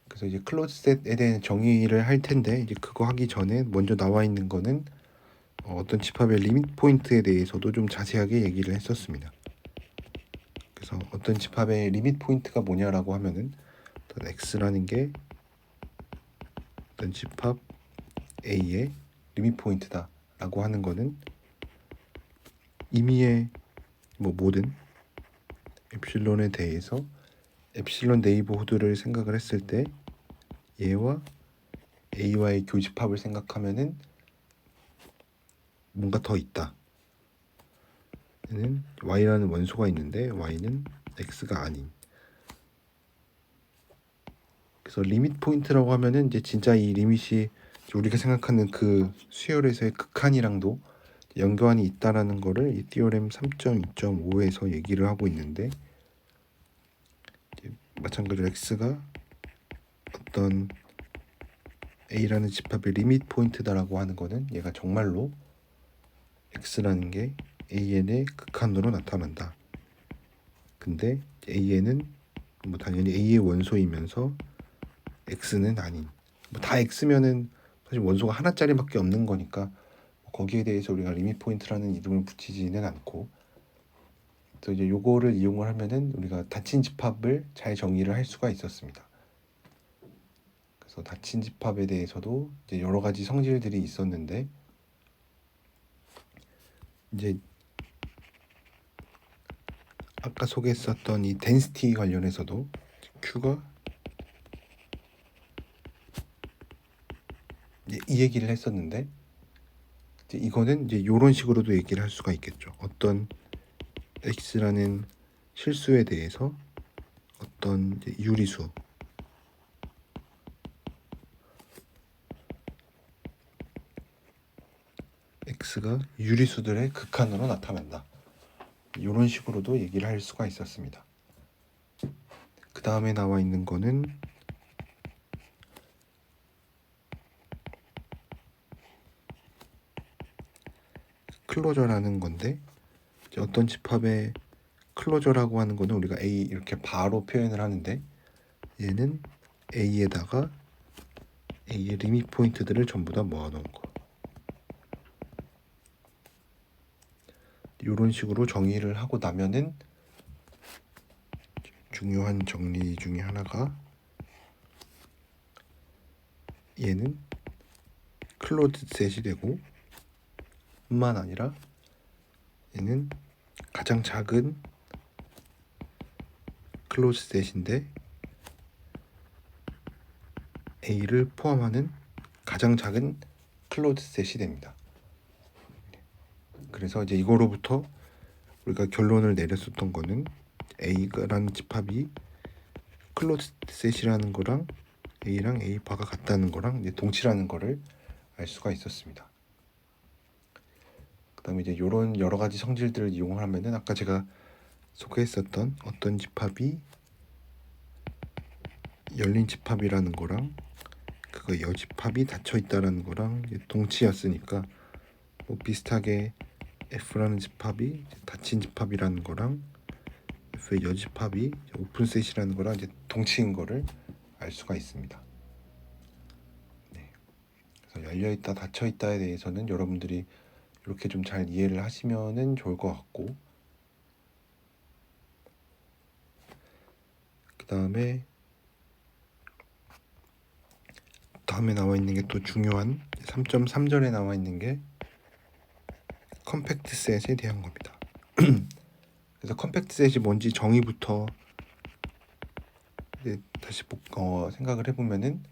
그래서 이제 클로즈셋에 대한 정의를 할 텐데, 이제 그거 하기 전에 먼저 나와 있는 거는 어떤 집합의 리밋 포인트에 대해서도 좀 자세하게 얘기를 했었습니다. 그래서 어떤 집합의 리밋 포인트가 뭐냐라고 하면은 어떤 x라는 게 어떤 집합 A의 리밋 포인트다라고 하는 거는 임의의 뭐 모든 엡실론에 대해서 엡실론 네이버후드를 생각을 했을 때 얘와 A와의 교집합을 생각하면은 뭔가 더 있다. 얘는 Y라는 원소가 있는데 Y는 X가 아닌. 그래서 리밋 포인트라고 하면은 이제 진짜 이 리밋이 우리가 생각하는 그 수열에서의 극한이랑도 연관이 있다라는 거를 이 티오렘 3.2.5에서 얘기를 하고 있는데, 마찬가지로 X가 어떤 A라는 집합의 리밋 포인트다라고 하는 거는 얘가 정말로 X라는 게 AN의 극한으로 나타난다. 근데 AN은 뭐 당연히 A의 원소이면서 X는 아닌, 뭐 다 X면은 사실 원소가 하나짜리밖에 없는 거니까 거기에 대해서 우리가 리밋 포인트라는 이름을 붙이지는 않고, 또 이제 요거를 이용을 하면은 우리가 닫힌 집합을 잘 정의를 할 수가 있었습니다. 그래서 닫힌 집합에 대해서도 이제 여러 가지 성질들이 있었는데 이제 아까 소개했었던 이 덴시티 관련해서도 Q가 이제 이 얘기를 했었는데 이제 이거는 이제 이런 식으로도 얘기를 할 수가 있겠죠. 어떤 X라는 실수에 대해서 어떤 이제 유리수 X가 유리수들의 극한으로 나타난다. 이런 식으로도 얘기를 할 수가 있었습니다. 그 다음에 나와 있는 거는 클로저라는 건데 이제 어떤 집합의 클로저라고 하는 거는 우리가 A 이렇게 바로 표현을 하는데 얘는 A에다가 A의 리밋 포인트들을 전부 다 모아놓은 거. 이런 식으로 정의를 하고 나면은 중요한 정리 중에 하나가 얘는 클로즈 셋이 되고 뿐만 아니라 얘는 가장 작은 클로즈 셋인데 A를 포함하는 가장 작은 클로즈 셋이 됩니다. 그래서 이제 이거로부터 우리가 결론을 내렸었던 거는 A라는 집합이 클로즈 셋이라는 거랑 A랑 A 바가 같다는 거랑 이제 동치라는 거를 알 수가 있었습니다. 그다음에 이제 이런 여러 가지 성질들을 이용하면은 아까 제가 소개했었던 어떤 집합이 열린 집합이라는 거랑 그거 여집합이 닫혀 있다라는 거랑 동치였으니까 뭐 비슷하게 F라는 집합이 닫힌 집합이라는 거랑 F의 여집합이 오픈셋이라는 거랑 이제 동치인 거를 알 수가 있습니다. 네. 그래서 열려있다 닫혀있다에 대해서는 여러분들이 이렇게 좀 잘 이해를 하시면은 좋을 것 같고 그 다음에 나와 있는 게 또 중요한 3.3절에 나와 있는 게 컴팩트 셋에 대한 겁니다. 그래서 컴팩트 셋이 뭔지 정의부터 다시 생각을 해보면은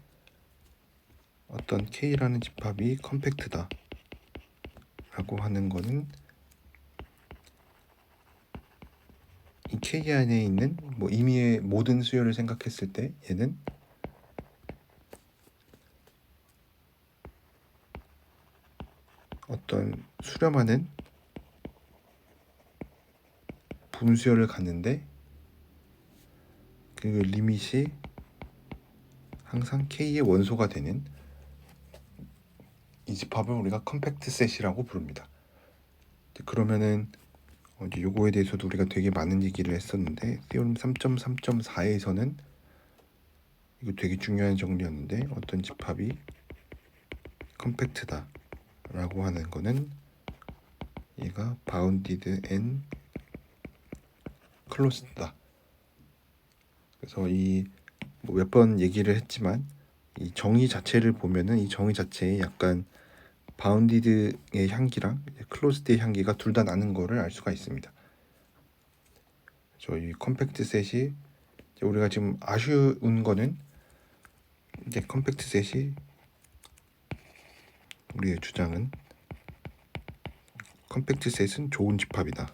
어떤 K라는 집합이 컴팩트다 라고 하는 거는 이 K 안에 있는 뭐 임의의 모든 수열을 생각했을 때 얘는 어떤 수렴하는 분수열을 갖는데 그 리밋이 항상 K의 원소가 되는 이 집합을 우리가 컴팩트 셋이라고 부릅니다. 그러면은 이제 요거에 대해서도 우리가 되게 많은 얘기를 했었는데 theorem 3.3.4에서는 이거 되게 중요한 정리였는데 어떤 집합이 컴팩트다 라고 하는 거는 얘가 bounded and closed다. 그래서 이 몇 번 얘기를 했지만 이 정의 자체를 보면은 이 정의 자체에 약간 바운디드의 향기랑 클로즈드의 향기가 둘 다 나는 거를 알 수가 있습니다. 이 컴팩트 셋이 우리가 지금 아쉬운 거는 이제 컴팩트 셋이 우리의 주장은 컴팩트 셋은 좋은 집합이다.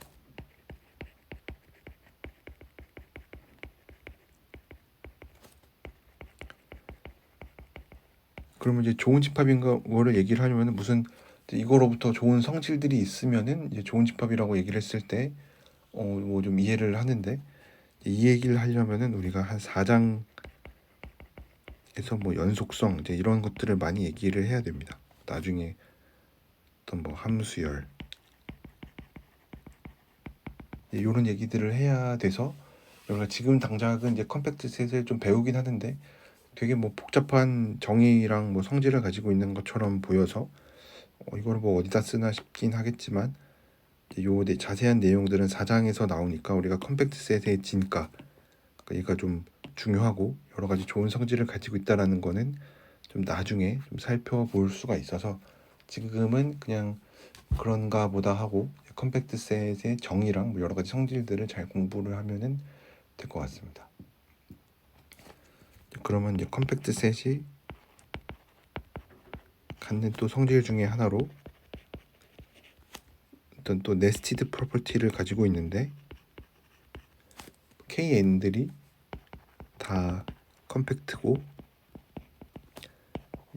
그러면 이제 좋은 집합인 거를 얘기를 하려면 무슨 이거로부터 좋은 성질들이 있으면은 이제 좋은 집합이라고 얘기를 했을 때 뭐 좀 이해를 하는데 이 얘기를 하려면은 우리가 한 4장에서 뭐 연속성 이제 이런 것들을 많이 얘기를 해야 됩니다. 나중에 어떤 뭐 함수열 이런 얘기들을 해야 돼서 우리가 지금 당장은 이제 컴팩트 셋을 좀 배우긴 하는데 되게 뭐 복잡한 정의랑 뭐 성질을 가지고 있는 것처럼 보여서 이걸 뭐 어디다 쓰나 싶긴 하겠지만 요 자세한 내용들은 4장에서 나오니까 우리가 컴팩트 셋의 진가 얘가 좀 중요하고 여러 가지 좋은 성질을 가지고 있다라는 거는 좀 나중에 좀 살펴볼 수가 있어서 지금은 그냥 그런가 보다 하고 컴팩트 셋의 정의랑 뭐 여러 가지 성질들을 잘 공부를 하면은 될 것 같습니다. 그러면 이제 컴팩트 셋이 갖는 또 성질 중에 하나로 어떤 또 네스티드 프로퍼티를 가지고 있는데 KN들이 다 컴팩트고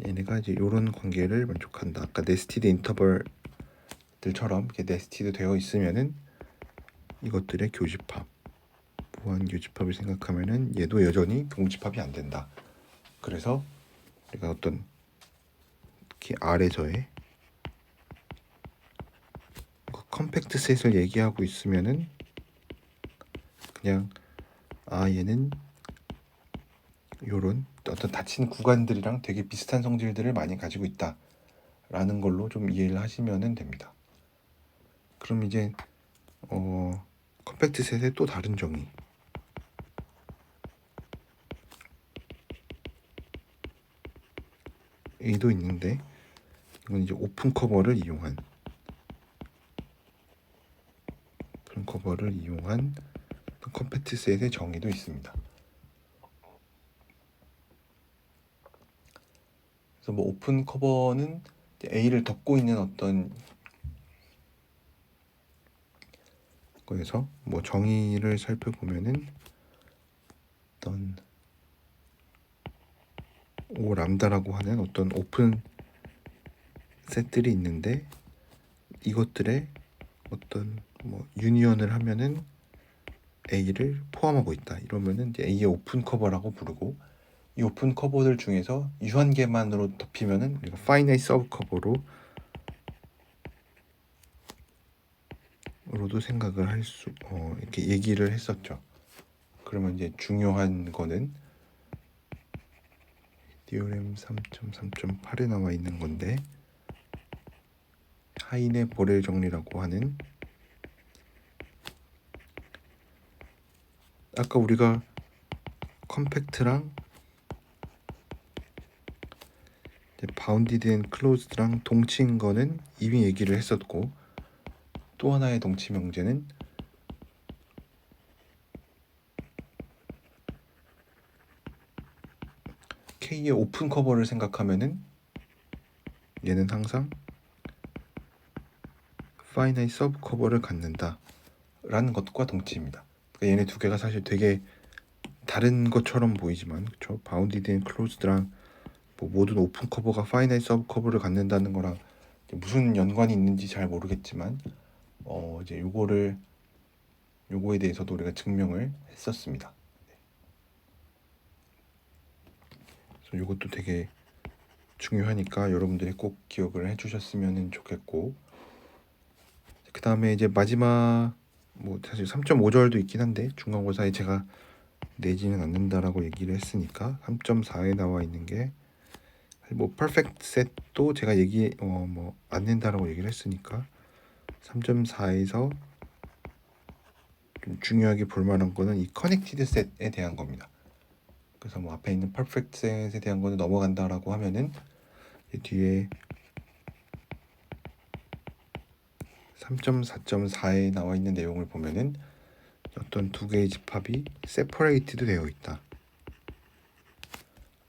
얘네가 이제 이런 관계를 만족한다. 아까 네스티드 인터벌들처럼 이렇게 네스티드 되어 있으면은 이것들의 교집합, 무한 교집합을 생각하면은 얘도 여전히 동집합이 안 된다. 그래서 우리가 어떤 이렇게 아래서의 컴팩트 셋을 얘기하고 있으면은 그냥 얘는 요런 어떤 닫힌 구간들이랑 되게 비슷한 성질들을 많이 가지고 있다라는 걸로 좀 이해를 하시면 됩니다. 그럼 이제 컴팩트 셋의 또 다른 정의 A도 있는데 이건 이제 오픈 커버를 이용한 컴팩트 셋의 정의도 있습니다. 그래서 뭐 오픈 커버는 A를 덮고 있는 어떤 거에서 뭐 정의를 살펴보면은 어떤 O 람다라고 하는 어떤 오픈 셋들이 있는데 이것들의 어떤 뭐 유니언을 하면은 A를 포함하고 있다. 이러면은 이제 A의 오픈 커버라고 부르고 이 오픈 커버들 중에서 유한계만으로 덮이면은 우리가 파이나이트 서브 커버로도 생각을 할 수 이렇게 얘기를 했었죠. 그러면 이제 중요한 거는 디오렘 3.3.8에 나와 있는 건데 하인의 보렐 정리라고 하는 아까 우리가 컴팩트랑 바운디드 앤 클로즈드랑 동치인 거는 이미 얘기를 했었고 또 하나의 동치 명제는 K의 오픈 커버를 생각하면은 얘는 항상 파이나이트 서브 커버를 갖는다 라는 것과 동치입니다. 그러니까 얘네 두 개가 사실 되게 다른 것처럼 보이지만 그쵸? 바운디드 앤 클로즈드랑 뭐 모든 오픈 커버가 파이나이트 서브 커버를 갖는다는 거랑 무슨 연관이 있는지 잘 모르겠지만 이제 요거에 대해서도 우리가 증명을 했었습니다. 그래서 요것도 되게 중요하니까 여러분들이 꼭 기억을 해주셨으면 좋겠고 그 다음에 이제 마지막 뭐 사실 3.5절도 있긴 한데 중간고사에 제가 내지는 않는다라고 얘기를 했으니까 3.4에 나와 있는 게 뭐 퍼펙트 셋도 제가 뭐 안 낸다라고 얘기를 했으니까 3.4에서 좀 중요하게 볼 만한 거는 이 커넥티드 셋에 대한 겁니다. 그래서 뭐 앞에 있는 퍼펙트 셋에 대한 거는 넘어간다라고 하면은 뒤에 3.4.4에 나와 있는 내용을 보면은 어떤 두 개의 집합이 세퍼레이트드 되어 있다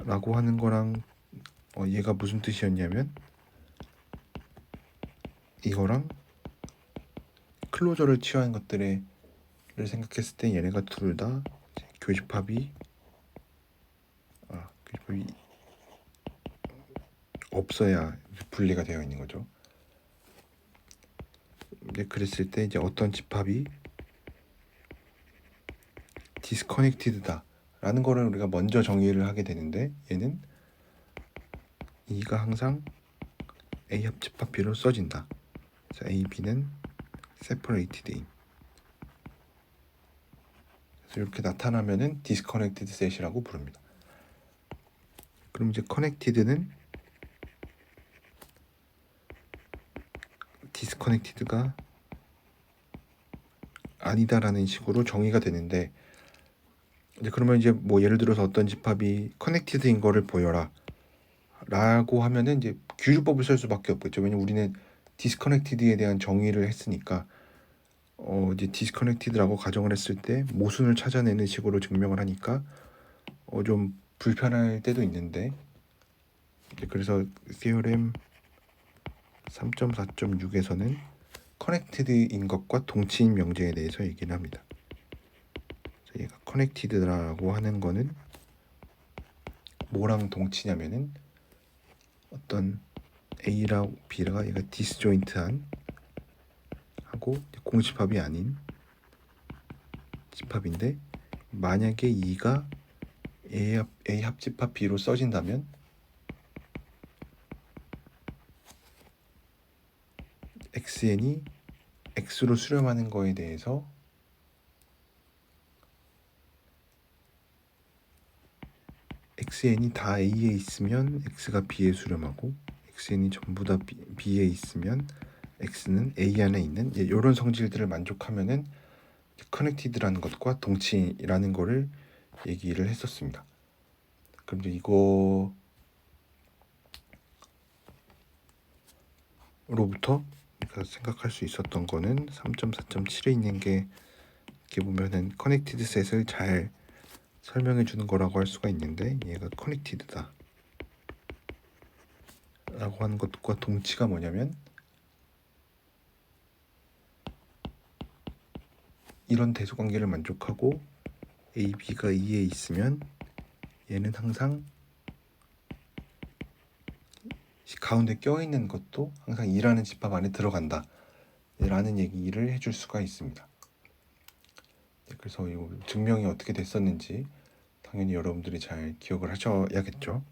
라고 하는 거랑 얘가 무슨 뜻이었냐면 이거랑 클로저를 취한 것들을 생각했을 때 얘네가 둘 다 교집합이 없어야 분리가 되어 있는 거죠. 그랬을 때 이제 어떤 집합이 디스커넥티드다 라는 거를 우리가 먼저 정의를 하게 되는데 얘는 E가 항상 A 합집합 B로 써진다. 그래서 A, B는 세퍼레이티드인. 그래서 이렇게 나타나면은 디스커넥티드 셋이라고 부릅니다. 그럼 이제 커넥티드는 디스커넥티드가 아니다라는 식으로 정의가 되는데 이제 그러면 이제 뭐 예를 들어서 어떤 집합이 커넥티드인 거를 보여라 라고 하면은 이제 규율법을 쓸 수밖에 없겠죠. 왜냐면 우리는 디스커넥티드에 대한 정의를 했으니까 이제 디스커넥티드라고 가정을 했을 때 모순을 찾아내는 식으로 증명을 하니까 좀 불편할 때도 있는데, 그래서 theorem 3.4.6에서는 커넥티드인 것과 동치인 명제에 대해서 얘기를 합니다. 얘가 커넥티드라고 하는 거는 뭐랑 동치냐면은 어떤 A랑 B가 얘가 디스조인트한 하고 공집합이 아닌 집합인데, 만약에 E가 A 합집합 B로 써진다면 XN이 X로 수렴하는 거에 대해서 XN이 다 A에 있으면 X가 B에 수렴하고, XN이 전부 다 B에 있으면 X는 A 안에 있는 이런 성질들을 만족하면은 커넥티드라는 것과 동치라는 거를 얘기를 했었습니다. 그럼 이제 이거로부터 생각할 수 있었던 거는 3.4.7에 있는 게 이렇게 보면은 커넥티드 셋을 잘 설명해 주는 거라고 할 수가 있는데, 얘가 커넥티드다 라고 하는 것과 동치가 뭐냐면 이런 대소관계를 만족하고 A, B가 2에 있으면 얘는 항상 가운데 껴있는 것도 항상 2라는 집합 안에 들어간다 라는 얘기를 해줄 수가 있습니다. 그래서 이 증명이 어떻게 됐었는지 당연히 여러분들이 잘 기억을 하셔야겠죠.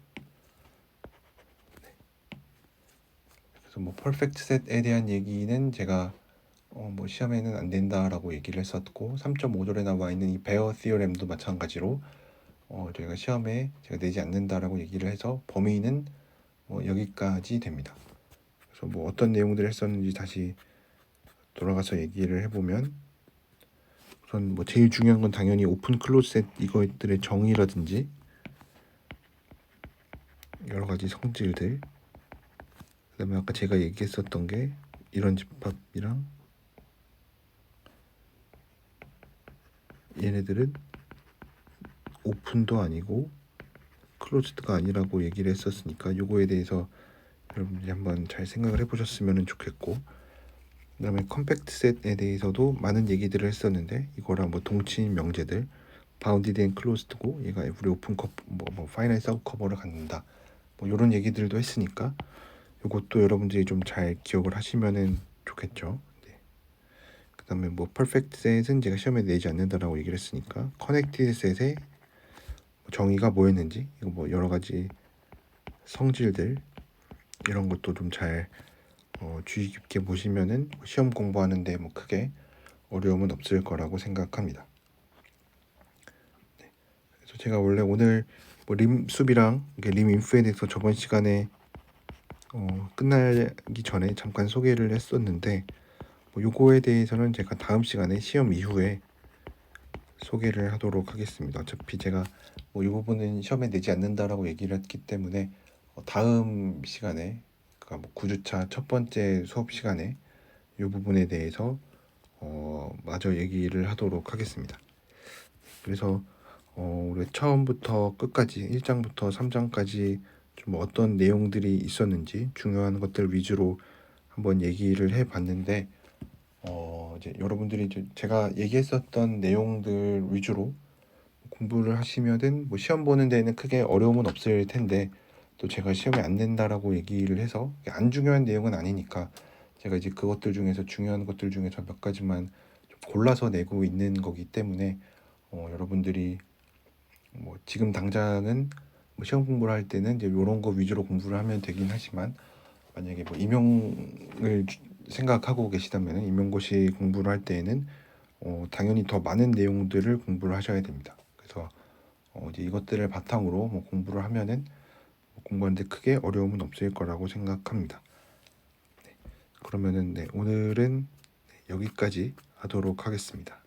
그래서 뭐 퍼펙트 셋에 대한 얘기는 제가 뭐 시험에는 안 된다라고 얘기를 했었고, 3.5절에 나와 있는 이 베어 티어렘도 마찬가지로 저희가 시험에 제가 내지 않는다라고 얘기를 해서 범위는 여기까지 됩니다. 그래서 뭐 어떤 내용들을 했었는지 다시 돌아가서 얘기를 해보면, 우선 뭐 제일 중요한 건 당연히 오픈 클로셋 이것들의 정의라든지 여러 가지 성질들, 그다음에 아까 제가 얘기했었던 게 이런 집합이랑 얘네들은 오픈도 아니고 클로즈드가 아니라고 얘기를 했었으니까 요거에 대해서 여러분들이 한번 잘 생각을 해보셨으면 좋겠고, 그 다음에 컴팩트 셋에 대해서도 많은 얘기들을 했었는데, 이거랑 뭐 동치인 명제들 바운디드 앤 클로즈드고 얘가 에브리 오픈 커 뭐 파이널 서브 커버를 갖는다 뭐 이런 얘기들도 했으니까 요것도 여러분들이 좀 잘 기억을 하시면은 좋겠죠. 네. 그 다음에 뭐 퍼펙트 셋은 제가 시험에 내지 않는다라고 얘기를 했으니까 커넥티드 셋의 정의가 뭐였는지, 이거 뭐 여러 가지 성질들 이런 것도 좀 잘 주의 깊게 보시면은 시험 공부하는데 뭐 크게 어려움은 없을 거라고 생각합니다. 네. 그래서 제가 원래 오늘 뭐 림 수비랑 림 인프에 대해서 저번 시간에 끝나기 전에 잠깐 소개를 했었는데, 뭐 요거에 대해서는 제가 다음 시간에 시험 이후에 소개를 하도록 하겠습니다. 어차피 제가 뭐 이 부분은 시험에 내지 않는다라고 얘기를 했기 때문에 다음 시간에, 그러니까 뭐 9주차 첫 번째 수업 시간에 이 부분에 대해서 마저 얘기를 하도록 하겠습니다. 그래서 우리 처음부터 끝까지 1장부터 3장까지 좀 어떤 내용들이 있었는지 중요한 것들 위주로 한번 얘기를 해봤는데, 이제 여러분들이 제가 얘기했었던 내용들 위주로 공부를 하시면은 뭐 시험 보는 데는 크게 어려움은 없을 텐데, 또 제가 시험에 안 된다라고 얘기를 해서 안 중요한 내용은 아니니까 제가 이제 그것들 중에서 중요한 것들 중에서 몇 가지만 좀 골라서 내고 있는 거기 때문에 여러분들이 뭐 지금 당장은 뭐 시험 공부를 할 때는 이제 이런 거 위주로 공부를 하면 되긴 하지만, 만약에 뭐 임용을 생각하고 계시다면 임용고시 공부를 할 때에는 당연히 더 많은 내용들을 공부를 하셔야 됩니다. 그래서 이제 이것들을 바탕으로 뭐 공부를 하면은 공부하는데 크게 어려움은 없을 거라고 생각합니다. 네, 그러면은 네, 오늘은 여기까지 하도록 하겠습니다.